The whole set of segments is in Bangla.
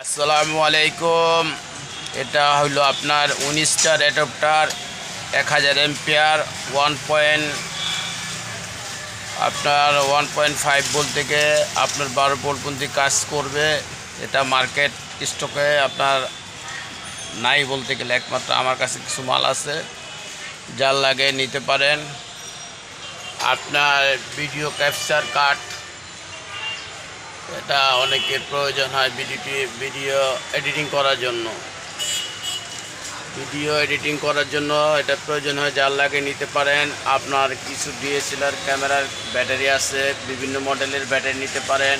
আসসালামু আলাইকুম। এটা হলো আপনার 19টার অ্যাডাপ্টার 1000 এম্পিয়ার 1.5 ভোল্ট থেকে আপনার 12 ভোল্ট পর্যন্ত কাজ করবে। এটা মার্কেট স্টকে আপনার নাই বলতে গেলে, একমাত্র আমার কাছে কিছু মাল আছে, যার লাগে নিতে পারেন। আপনার ভিডিও ক্যাপচার কার্ড, এটা অনেকের প্রয়োজন হয় ভিডিও এডিটিং করার জন্য এটা প্রয়োজন হয়, যার লাগে নিতে পারেন। আপনার কিছু ডিএসএলআর ক্যামেরার ব্যাটারি আছে, বিভিন্ন মডেলের ব্যাটারি নিতে পারেন।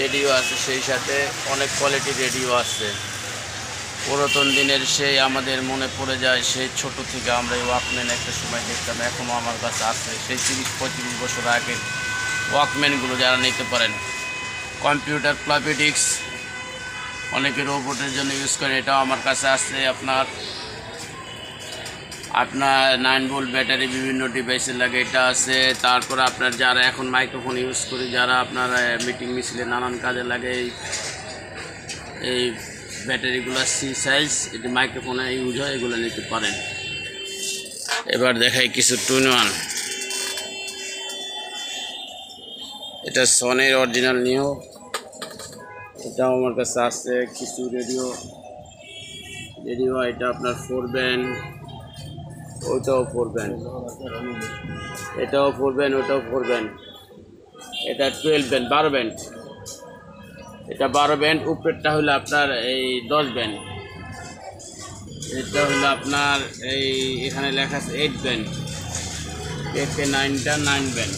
রেডিও আছে, সেই সাথে অনেক কোয়ালিটির রেডিও আছে। পুরাতন দিনের সেই আমাদের মনে পড়ে যায়, সেই ছোট থেকে আমরা এই ওয়াকম্যান একটা সময় দেখতাম, এখনও আমার কাছে আছে, সেই 30-35 বছর আগের ওয়াকম্যানগুলো যারা নিতে পারেন। কম্পিউটার ফ্লপি ডিস্ক অনেকে রোবটের জন্য ইউজ করে, এটাও আমার কাছে আছে। আপনার 9 ভোল্ট ব্যাটারি বিভিন্ন ডিভাইসের লাগে, এটা আছে। তারপর আপনার যারা এখন মাইক্রোফোন ইউজ করি, যারা আপনার মিটিং মিছিলে নানান কাজে লাগে, এই ব্যাটারিগুলো সি সাইজ, এটি মাইক্রোফোনে ইউজ হয়, এগুলো নিতে পারেন। এবার দেখাই কিছু টুইন-ওয়ান। এটা সনির অরিজিনাল নিউ, এটাও আমার কাছে আছে। কিছু রেডিও, এটা আপনার 4 ব্যান্ড, ওইটাও 4 ব্যান্ড, এটাও 4 ব্যান্ড, ওটাও 4 ব্যান্ড। এটা 12 ব্যান্ড, 12 ব্যান্ড। এটা 12 ব্যান্ড, উপরেরটা হলো আপনার এই 10 ব্যান্ড। এটা হলো আপনার এই এখানে লেখা আছে 8 ব্যান্ড, 9টা 9 ব্যান্ড,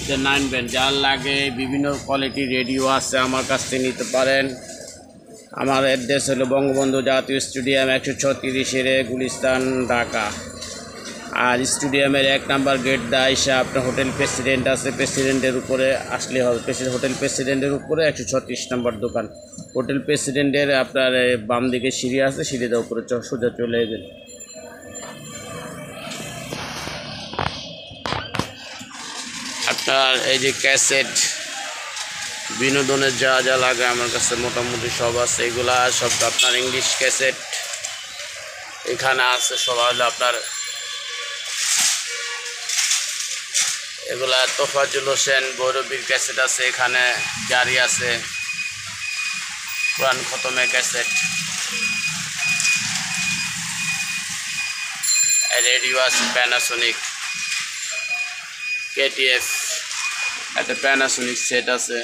এটা 9 ব্যান্ড। যার লাগে বিভিন্ন কোয়ালিটির রেডিও আছে, আমার কাছ থেকে নিতে পারেন। আমার অ্যাড্রেস হলো বঙ্গবন্ধু জাতীয় স্টেডিয়াম 136 গুলিস্তান, ঢাকা। আর স্টেডিয়ামের 1 নাম্বার গেট দাইসা আপনার হোটেল প্রেসিডেন্ট আছে, প্রেসিডেন্টের উপরে আসলে হবে। হোটেল প্রেসিডেন্টের উপরে 136 নাম্বার দোকান। হোটেল প্রেসিডেন্টের আপনার বাম দিকে সিঁড়ি আছে, সিঁড়িতে উপরে সোজা চলে যাবেন। আপনার এই যে ক্যাসেট, বিনোদনের যা যা লাগে আমার কাছে মোটামুটি সব আছে। এগুলা সব আপনার ইংলিশ ক্যাসেট এখানে আছে, সব হলো আপনার এগুলা তোফাজ্জল হোসেন ভৈরবীর ক্যাসেট আছে, এখানে জারি আছে, কোরআন খতমের ক্যাসেট। রেডিও আছে প্যানাসোনিক, কেটিএফ, একটা প্যানাসোনিক সেট আছে।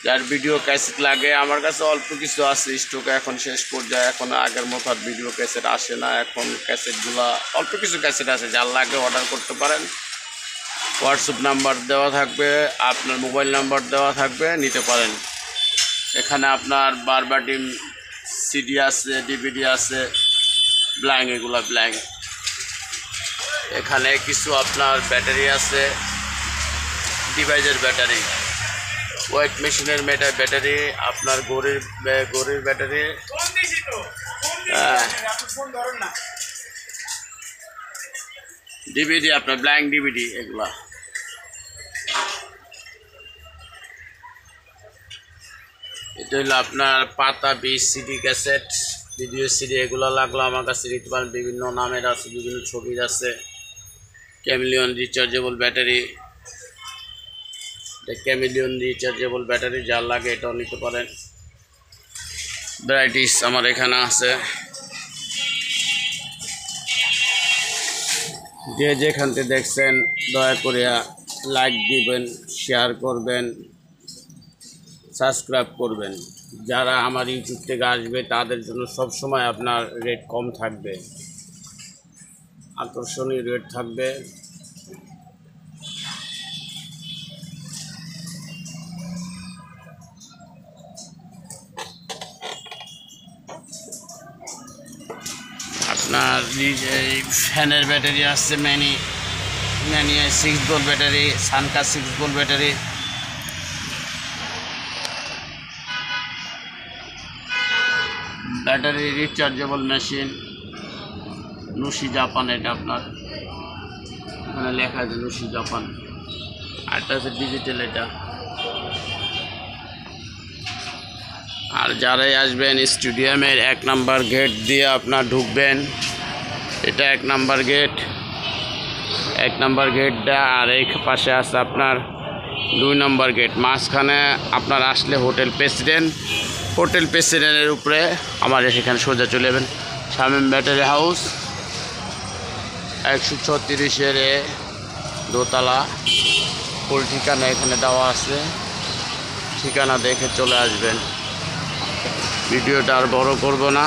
যার ভিডিও ক্যাসেট লাগে আমার কাছে অল্প কিছু আছে স্টকে, এখন শেষ পর্যায়ে। এখন আগের মতো আর ভিডিও ক্যাসেট আসে না, এখন ক্যাসেটগুলো অল্প কিছু ক্যাসেট আছে, যার লাগে অর্ডার করতে পারেন। হোয়াটসঅ্যাপ নাম্বার দেওয়া থাকবে, আপনার মোবাইল নাম্বার দেওয়া থাকবে, নিতে পারেন। এখানে আপনার বারবাটিম সিডি আছে, ডিভিডি আছে, ব্ল্যাঙ্ক, এগুলো ব্ল্যাঙ্ক। এখানে কিছু আপনার ব্যাটারি আছে, ডিভাইসের ব্যাটারি, ওয়েট মেশিনের ব্যাটারি, আপনার গড়ির ব্যাটারি, ডিভিডি, আপনার ব্ল্যাঙ্ক ডিভিডি, এগুলা। এটা হলো আপনার পাতা 20 সিডি ক্যাসেট, ভিডিও সিডি, এগুলো লাগলো আমার কাছে নিতে পারেন। বিভিন্ন নামের আছে, বিভিন্ন ছবির আছে। ক্যামিলিয়ন রিচার্জেবল ব্যাটারি, যার লাগে এটাও নিতে পারেন। ভ্যারাইটিস আমার এখানে আছে। যে যেখান থেকে দেখছেন দয়া করে লাইক দিবেন, শেয়ার করবেন, সাবস্ক্রাইব করবেন। যারা আমার ইউটিউব থেকে আসবে তাদের জন্য সবসময় আপনার রেট কম থাকবে, আকর্ষণীয় রেট থাকবে। আপনার এই ফ্যানের ব্যাটারি আসছে, ম্যানি 6 ভোল্ট ব্যাটারি, সানকা 6 volt battery. Battery rechargeable machine, নুশি জাপান, এটা আপনার এখানে লেখা আছে নুশি জাপান। আরটা হচ্ছে ডিজিটাল, এটা আর যারাই আসবেন স্টেডিয়ামের 1 নাম্বার গেট দিয়ে আপনার ঢুকবেন, এটা 1 নাম্বার গেট, 1 নাম্বার গেটটা। আর এই পাশে আছে আপনার 2 নাম্বার গেট। মাঝখানে আপনার আসলে হোটেল প্রেসিডেন্টের উপরে আমাদের সেখানে সোজা চলে যাবেন। শামীম ব্যাটারি হাউস 136-এর দোতলা, ফুল ঠিকানা এখানে দেওয়া আছে, ঠিকানা দেখে চলে আসবেন। ভিডিওটা আর বড় করব না,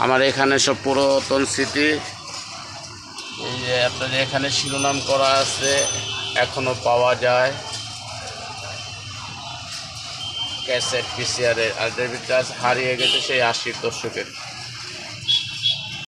আমার এখানে সব পুরাতন স্মৃতি। এই যে আপনাদের এখানে শিরোনাম করা আছে, এখনো পাওয়া যায় ক্যাসেট পিসিআরের। আর হারিয়ে গেছে সেই 80-র দশকের।